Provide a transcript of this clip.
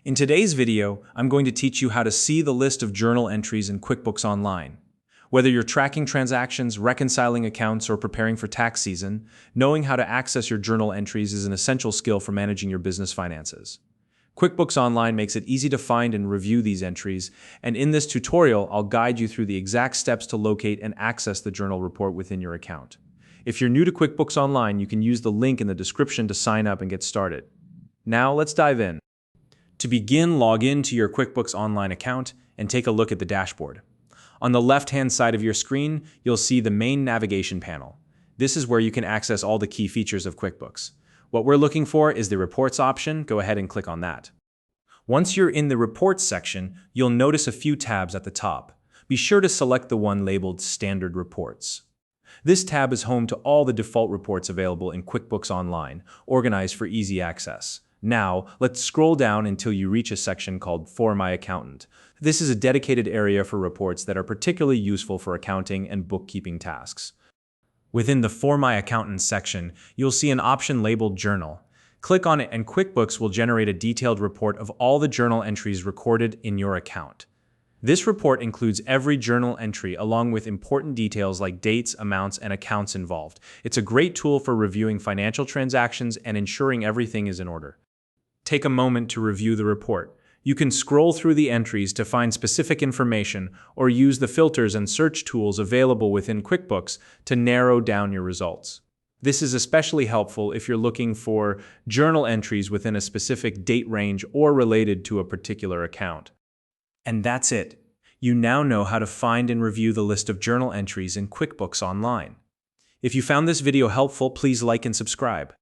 In today's video, I'm going to teach you how to see the list of journal entries in QuickBooks Online. Whether you're tracking transactions, reconciling accounts, or preparing for tax season, knowing how to access your journal entries is an essential skill for managing your business finances. QuickBooks Online makes it easy to find and review these entries, and in this tutorial, I'll guide you through the exact steps to locate and access the journal report within your account. If you're new to QuickBooks Online, you can use the link in the description to sign up and get started. Now, let's dive in. To begin, log in to your QuickBooks Online account and take a look at the dashboard. On the left-hand side of your screen, you'll see the main navigation panel. This is where you can access all the key features of QuickBooks. What we're looking for is the Reports option. Go ahead and click on that. Once you're in the Reports section, you'll notice a few tabs at the top. Be sure to select the one labeled Standard Reports. This tab is home to all the default reports available in QuickBooks Online, organized for easy access. Now, let's scroll down until you reach a section called For My Accountant. This is a dedicated area for reports that are particularly useful for accounting and bookkeeping tasks. Within the For My Accountant section, you'll see an option labeled Journal. Click on it and QuickBooks will generate a detailed report of all the journal entries recorded in your account. This report includes every journal entry along with important details like dates, amounts, and accounts involved. It's a great tool for reviewing financial transactions and ensuring everything is in order. Take a moment to review the report. You can scroll through the entries to find specific information or use the filters and search tools available within QuickBooks to narrow down your results. This is especially helpful if you're looking for journal entries within a specific date range or related to a particular account. And that's it. You now know how to find and review the list of journal entries in QuickBooks Online. If you found this video helpful, please like and subscribe.